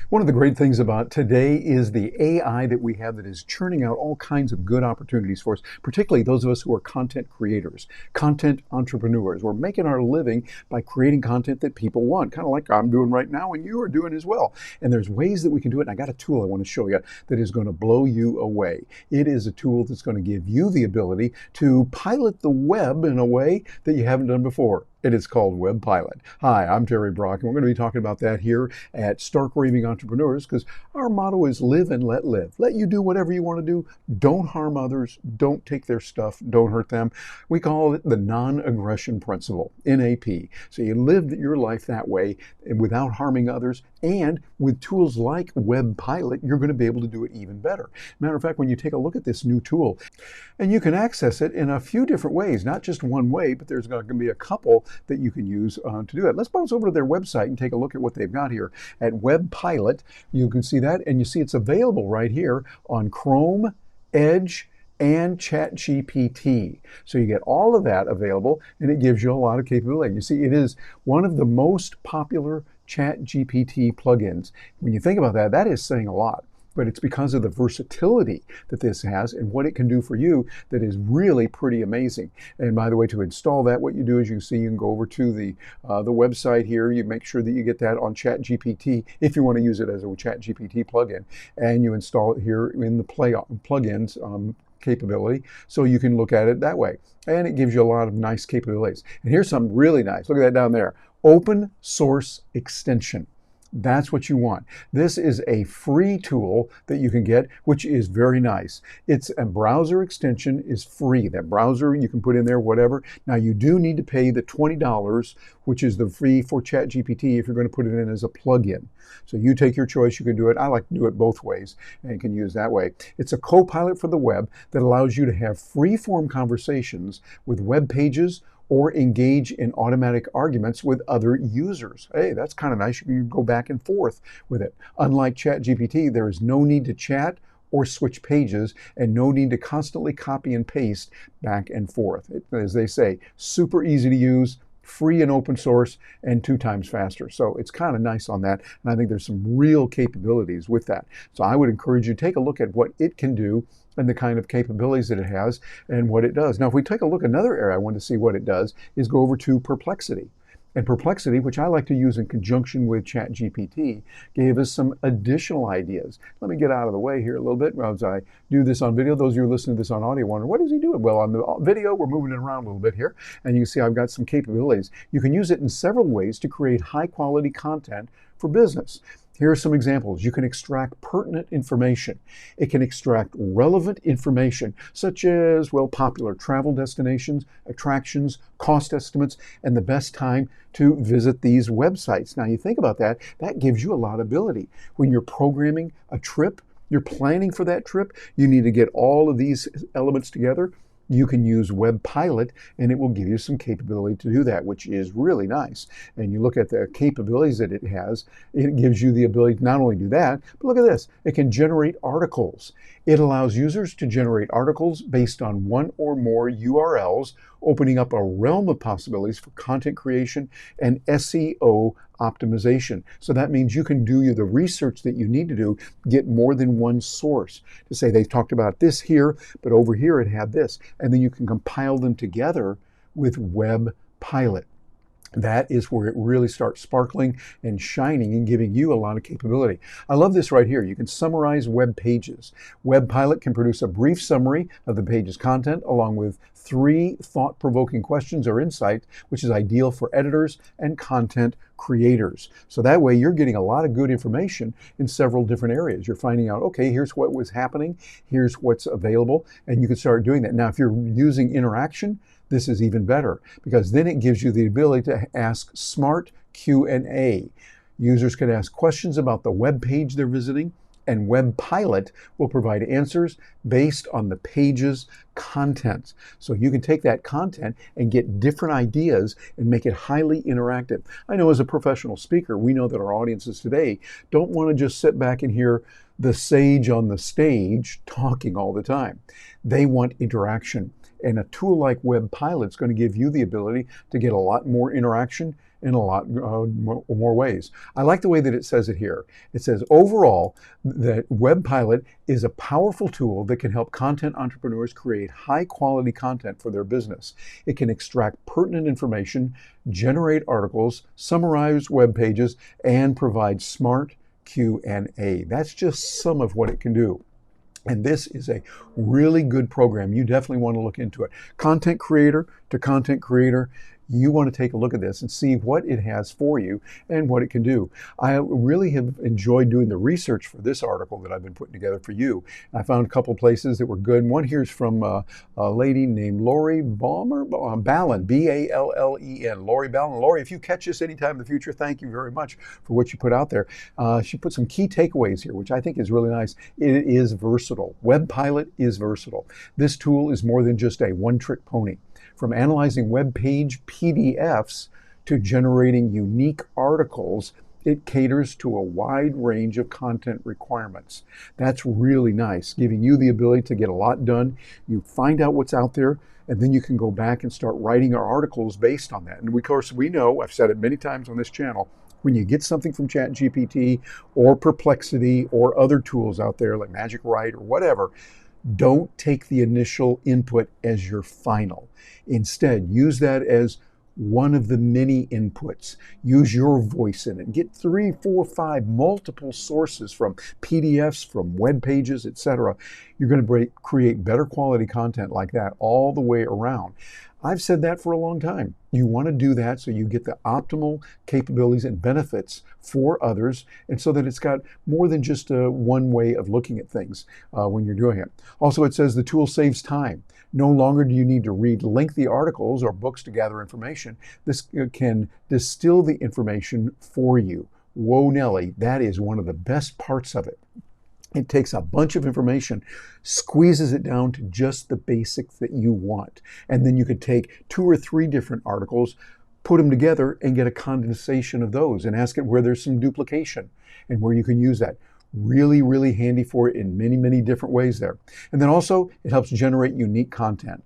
One of the great things about today is the AI that we have that is churning out all kinds of good opportunities for us, particularly those of us who are content creators, content entrepreneurs. We're making our living by creating content that people want, kind of like I'm doing right now and you are doing as well. And there's ways that we can do it. And I got a tool I want to show you that is going to blow you away. It is a tool that's going to give you the ability to pilot the web in a way that you haven't done before. It is called WebPilot. Hi, I'm Terry Brock, and we're going to be talking about that here at Stark Raving Entrepreneurs, because our motto is live and let live. Let you do whatever you want to do. Don't harm others. Don't take their stuff. Don't hurt them. We call it the non-aggression principle, NAP. So you live your life that way without harming others, and with tools like WebPilot, you're going to be able to do it even better. Matter of fact, when you take a look at this new tool, and you can access it in a few different ways, not just one way, but there's going to be a couple that you can use to do that. Let's bounce over to their website and take a look at what they've got here. At WebPilot, you can see that, and you see it's available right here on Chrome, Edge, and Chat GPT. So you get all of that available, and it gives you a lot of capability. You see, it is one of the most popular Chat GPT plugins. When you think about that, that is saying a lot. But it's because of the versatility that this has and what it can do for you that is really pretty amazing. And by the way, to install that, what you do is you see you can go over to the website here. You make sure that you get that on Chat GPT if you want to use it as a Chat GPT plugin, and you install it here in the plugins capability, so you can look at it that way. And it gives you a lot of nice capabilities. And here's something really nice. Look at that down there. Open source extension. That's what you want. This is a free tool that you can get, which is very nice. It's a browser extension, is free. That browser, you can put in there whatever. Now you do need to pay the $20, which is the fee for ChatGPT if you're going to put it in as a plugin. So you take your choice, you can do it. I like to do it both ways and can use that way. It's a co-pilot for the web that allows you to have free-form conversations with web pages or engage in automatic arguments with other users. Hey, that's kind of nice. You can go back and forth with it. Unlike ChatGPT, there is no need to chat or switch pages and no need to constantly copy and paste back and forth. As they say, super easy to use, free and open source, and 2 times faster. So it's kind of nice on that. And I think there's some real capabilities with that. So I would encourage you to take a look at what it can do and the kind of capabilities that it has and what it does. Now, if we take a look, another area I want to see what it does is go over to Perplexity. And Perplexity, which I like to use in conjunction with ChatGPT, gave us some additional ideas. Let me get out of the way here a little bit as I do this on video. Those of you who are listening to this on audio wonder, what is he doing? Well, on the video, we're moving it around a little bit here. And you see I've got some capabilities. You can use it in several ways to create high quality content for business. Here are some examples. You can extract pertinent information. It can extract relevant information, such as, well, popular travel destinations, attractions, cost estimates, and the best time to visit these websites. Now, you think about that, that gives you a lot of ability. When you're programming a trip, you're planning for that trip, you need to get all of these elements together. You can use WebPilot, and it will give you some capability to do that, which is really nice. And you look at the capabilities that it has, it gives you the ability to not only do that, but look at this. It can generate articles. It allows users to generate articles based on one or more URLs, opening up a realm of possibilities for content creation and SEO optimization. So that means you can do the research that you need to do, get more than one source to say they talked about this here, but over here it had this. And then you can compile them together with WebPilot. That is where it really starts sparkling and shining and giving you a lot of capability. I love this right here. You can summarize web pages. WebPilot can produce a brief summary of the page's content along with 3 thought-provoking questions or insights, which is ideal for editors and content creators. So that way you're getting a lot of good information in several different areas. You're finding out, okay, here's what was happening, here's what's available, and you can start doing that. Now, if you're using interaction, this is even better, because then it gives you the ability to ask smart Q&A. Users can ask questions about the web page they're visiting, and WebPilot will provide answers based on the page's contents. So you can take that content and get different ideas and make it highly interactive. I know as a professional speaker, we know that our audiences today don't want to just sit back and hear the sage on the stage talking all the time. They want interaction. And a tool like WebPilot is going to give you the ability to get a lot more interaction in a lot more ways. I like the way that it says it here. It says, overall, that WebPilot is a powerful tool that can help content entrepreneurs create high-quality content for their business. It can extract pertinent information, generate articles, summarize web pages, and provide smart Q&A. That's just some of what it can do. And this is a really good program. You definitely want to look into it. Content creator to content creator, you want to take a look at this and see what it has for you and what it can do. I really have enjoyed doing the research for this article that I've been putting together for you. I found a couple places that were good. One here is from a lady named Lori Ballin, B-A-L-L-E-N, Lori Ballin. Lori, if you catch this anytime in the future, thank you very much for what you put out there. She put some key takeaways here, which I think is really nice. It is versatile. WebPilot is versatile. This tool is more than just a one-trick pony. From analyzing web page PDFs to generating unique articles, it caters to a wide range of content requirements. That's really nice, giving you the ability to get a lot done. You find out what's out there, and then you can go back and start writing our articles based on that. And of course, we know, I've said it many times on this channel, when you get something from Chat GPT or Perplexity or other tools out there like Magic Write or whatever, don't take the initial input as your final. Instead, use that as one of the many inputs. Use your voice in it. Get 3, 4, 5 multiple sources from PDFs, from web pages, etc. You're going to create better quality content like that all the way around. I've said that for a long time. You want to do that so you get the optimal capabilities and benefits for others, and so that it's got more than just one way of looking at things when you're doing it. Also, it says the tool saves time. No longer do you need to read lengthy articles or books to gather information. This can distill the information for you. Whoa, Nelly, that is one of the best parts of it. It takes a bunch of information, squeezes it down to just the basics that you want. And then you could take 2 or 3 different articles, put them together and get a condensation of those and ask it where there's some duplication and where you can use that. Really, really handy for it in many, many different ways there. And then also it helps generate unique content.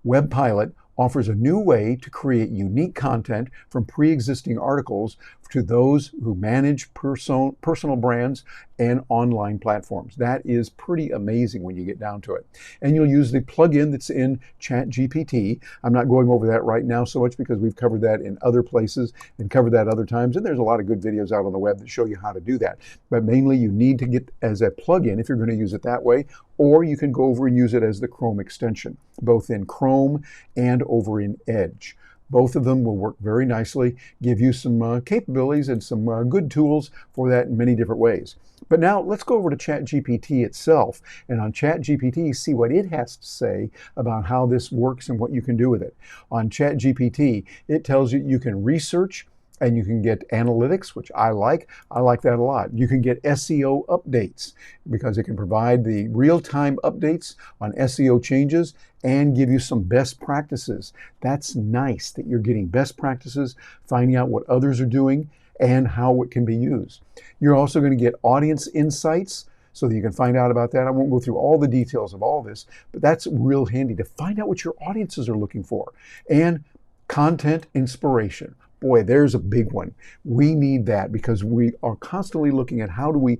WebPilot offers a new way to create unique content from pre-existing articles to those who manage personal brands and online platforms. That is pretty amazing when you get down to it. And you'll use the plugin that's in Chat GPT. I'm not going over that right now so much because we've covered that in other places and covered that other times. And there's a lot of good videos out on the web that show you how to do that. But mainly you need to get as a plugin if you're going to use it that way, or you can go over and use it as the Chrome extension, both in Chrome and over in Edge. Both of them will work very nicely, give you some capabilities and some good tools for that in many different ways. But now let's go over to ChatGPT itself, and on ChatGPT see what it has to say about how this works and what you can do with it. On ChatGPT, it tells you you can research and you can get analytics, which I like. I like that a lot. You can get SEO updates because it can provide the real-time updates on SEO changes and give you some best practices. That's nice that you're getting best practices, finding out what others are doing and how it can be used. You're also going to get audience insights so that you can find out about that. I won't go through all the details of all this, but that's real handy to find out what your audiences are looking for. And content inspiration. Boy, there's a big one. We need that because we are constantly looking at how do we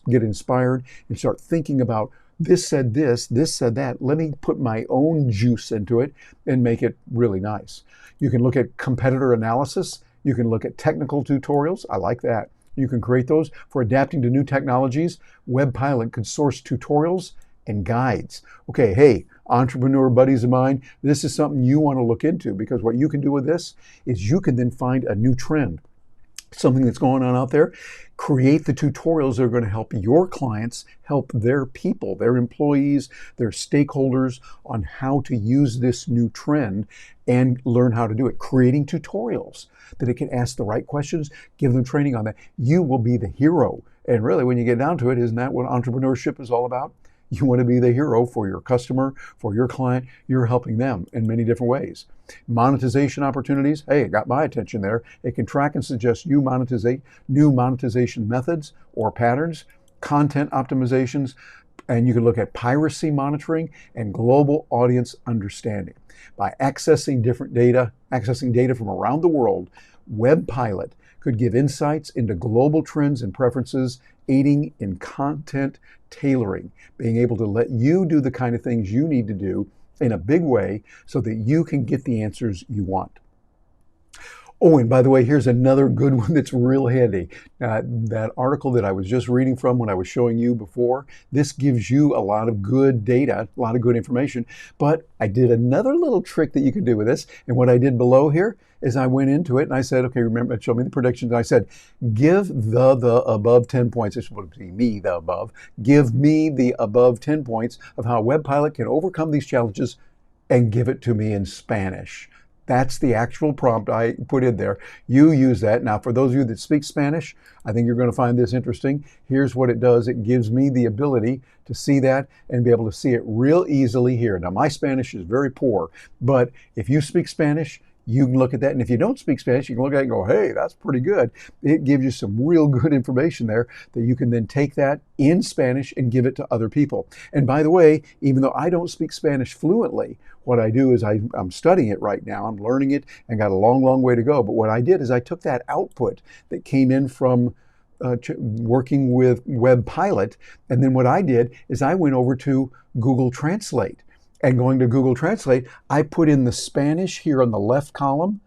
get inspired and start thinking about this said this said that. Let me put my own juice into it and make it really nice. You can look at competitor analysis. You can look at technical tutorials. I like that. You can create those for adapting to new technologies. WebPilot can source tutorials and guides. Okay, hey, entrepreneur buddies of mine, this is something you want to look into because what you can do with this is you can then find a new trend, something that's going on out there, create the tutorials that are going to help your clients help their people, their employees, their stakeholders on how to use this new trend and learn how to do it. Creating tutorials that it can ask the right questions, give them training on that. You will be the hero. And really, when you get down to it, isn't that what entrepreneurship is all about? You want to be the hero for your customer, for your client. You're helping them in many different ways. Monetization opportunities. Hey, it got my attention there. It can track and suggest new monetization methods or patterns, content optimizations, and you can look at piracy monitoring and global audience understanding. By accessing different data, accessing data from around the world, WebPilot could give insights into global trends and preferences, aiding in content tailoring, being able to let you do the kind of things you need to do in a big way so that you can get the answers you want. Oh, and by the way, here's another good one that's real handy. That article that I was just reading from when I was showing you before, this gives you a lot of good data, a lot of good information, but I did another little trick that you can do with this. And what I did below here is I went into it and I said, okay, remember, show me the predictions. And I said, give the above 10 points. This would be me, the above. Give me the above 10 points of how WebPilot can overcome these challenges and give it to me in Spanish. That's the actual prompt I put in there. You use that. Now, for those of you that speak Spanish, I think you're going to find this interesting. Here's what it does. It gives me the ability to see that and be able to see it real easily here. Now, my Spanish is very poor, but if you speak Spanish, you can look at that. And if you don't speak Spanish, you can look at it and go, hey, that's pretty good. It gives you some real good information there that you can then take that in Spanish and give it to other people. And by the way, even though I don't speak Spanish fluently, what I do is I'm studying it right now. I'm learning it and got a long, long way to go. But what I did is I took that output that came in from working with WebPilot. And then what I did is I went over to Google Translate. And going to Google Translate, I put in the Spanish here on the left column,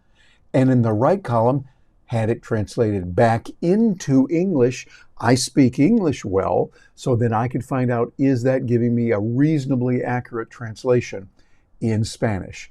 and in the right column, had it translated back into English. I speak English well, so then I could find out, is that giving me a reasonably accurate translation in Spanish?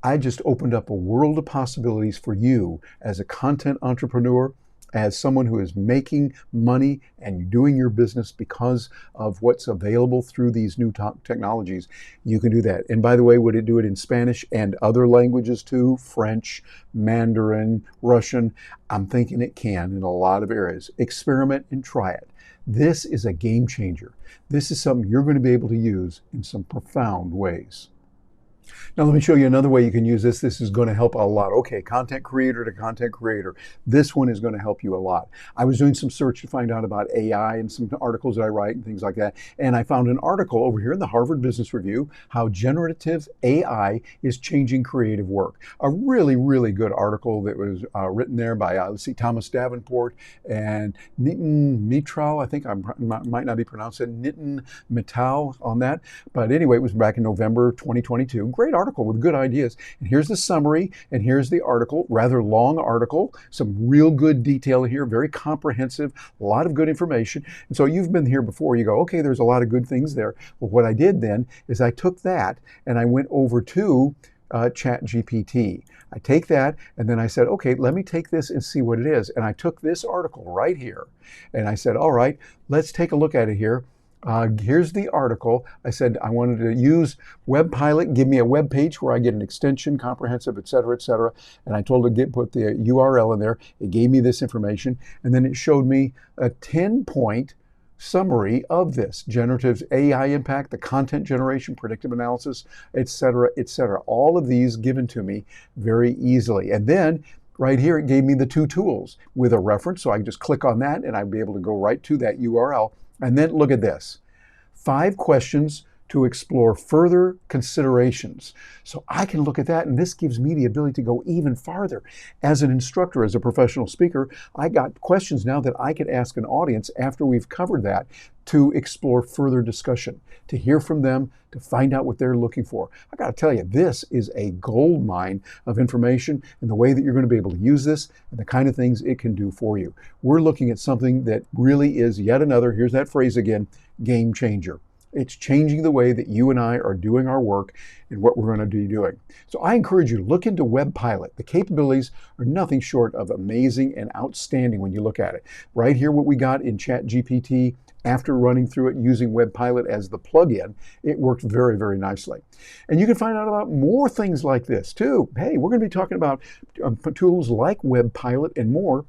I just opened up a world of possibilities for you as a content entrepreneur, as someone who is making money and doing your business because of what's available through these new technologies. You can do that. And by the way, would it do it in Spanish and other languages too? French, Mandarin, Russian? I'm thinking it can in a lot of areas. Experiment and try it. This is a game changer. This is something you're going to be able to use in some profound ways. Now let me show you another way you can use this. This is going to help a lot. Okay, content creator to content creator. This one is going to help you a lot. I was doing some search to find out about AI and some articles that I write and things like that. And I found an article over here in the Harvard Business Review, how generative AI is changing creative work. A really, really good article that was written there by, let's see, Thomas Davenport and Nitin Mittal. I think I might not be pronounced it, Nitin Mittal on that. But anyway, it was back in November 2022. Great article with good ideas. And here's the summary, and here's the article, rather long article, some real good detail here, very comprehensive, a lot of good information. And so you've been here before, you go, okay, there's a lot of good things there. Well, what I did then is I took that and I went over to Chat GPT. I take that and then I said, okay, let me take this and see what it is. And I took this article right here and I said, all right, let's take a look at it here. Here's the article. I said I wanted to use WebPilot, give me a web page where I get an extension, comprehensive, et cetera, et cetera. And I told it to put the URL in there. It gave me this information. And then it showed me a 10-point summary of this. Generative AI impact, the content generation, predictive analysis, et cetera, et cetera. All of these given to me very easily. And then right here, it gave me the two tools with a reference. So I can just click on that and I'd be able to go right to that URL. And then look at this, 5 questions to explore further considerations. So I can look at that, and this gives me the ability to go even farther. As an instructor, as a professional speaker, I got questions now that I could ask an audience after we've covered that to explore further discussion, to hear from them, to find out what they're looking for. I got to tell you, this is a gold mine of information and the way that you're going to be able to use this and the kind of things it can do for you. We're looking at something that really is yet another, here's that phrase again, game changer. It's changing the way that you and I are doing our work and what we're going to be doing. So I encourage you to look into WebPilot. The capabilities are nothing short of amazing and outstanding when you look at it. Right here, what we got in Chat GPT, after running through it using WebPilot as the plugin, it worked very, very nicely. And you can find out about more things like this too. Hey, we're going to be talking about tools like WebPilot and more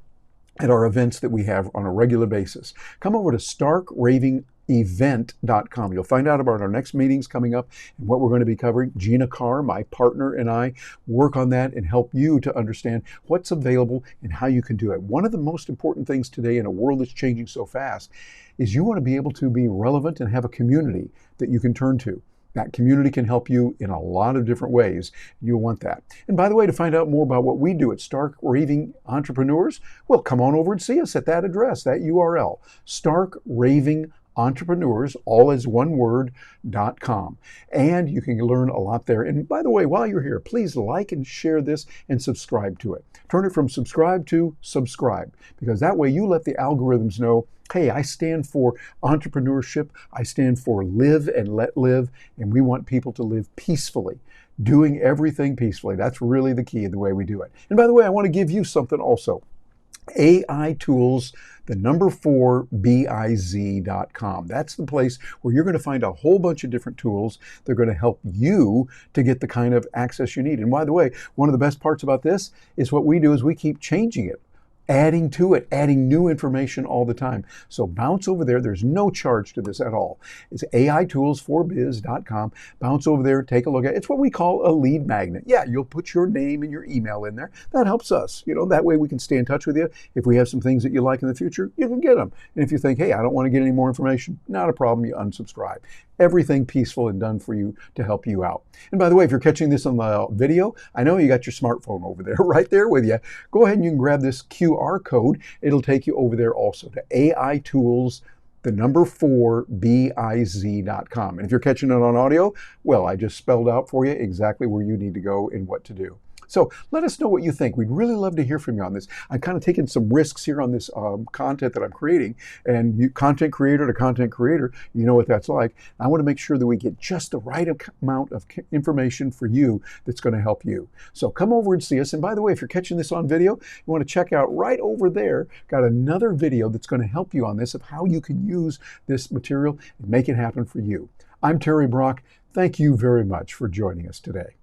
at our events that we have on a regular basis. Come over to Raving event.com. You'll find out about our next meetings coming up and what we're going to be covering. Gina Carr, my partner, and I work on that and help you to understand what's available and how you can do it. One of the most important things today in a world that's changing so fast is you want to be able to be relevant and have a community that you can turn to. That community can help you in a lot of different ways. You'll want that. And by the way, to find out more about what we do at Stark Raving Entrepreneurs, well, come on over and see us at that address, that URL, Stark Raving Entrepreneurs, all as one word.com. And you can learn a lot there. And by the way, while you're here, please like and share this and subscribe to it. Turn it from subscribe to subscribe, because that way you let the algorithms know, hey, I stand for entrepreneurship. I stand for live and let live. And we want people to live peacefully, doing everything peacefully. That's really the key of the way we do it. And by the way, I want to give you something also. AI Tools, the number 4, biz.com. That's the place where you're going to find a whole bunch of different tools. They're going to help you to get the kind of access you need. And by the way, one of the best parts about this is what we do is we keep changing it, adding to it, adding new information all the time. So bounce over there. There's no charge to this at all. It's AITools4biz.com. Bounce over there, take a look at it. It's what we call a lead magnet. Yeah, you'll put your name and your email in there. That helps us. That way we can stay in touch with you. If we have some things that you like in the future, you can get them. And if you think, hey, I don't want to get any more information, not a problem, you unsubscribe. Everything peaceful and done for you to help you out. And by the way, if you're catching this on the video, I know you got your smartphone over there, right there with you. Go ahead and you can grab this QR code. It'll take you over there also to AI Tools, the number 4, biz.com. And if you're catching it on audio, well, I just spelled out for you exactly where you need to go and what to do. So let us know what you think. We'd really love to hear from you on this. I'm kind of taking some risks here on this content that I'm creating. And you, content creator to content creator, you know what that's like. I want to make sure that we get just the right amount of information for you that's going to help you. So come over and see us. And by the way, if you're catching this on video, you want to check out right over there, got another video that's going to help you on this of how you can use this material and make it happen for you. I'm Terry Brock. Thank you very much for joining us today.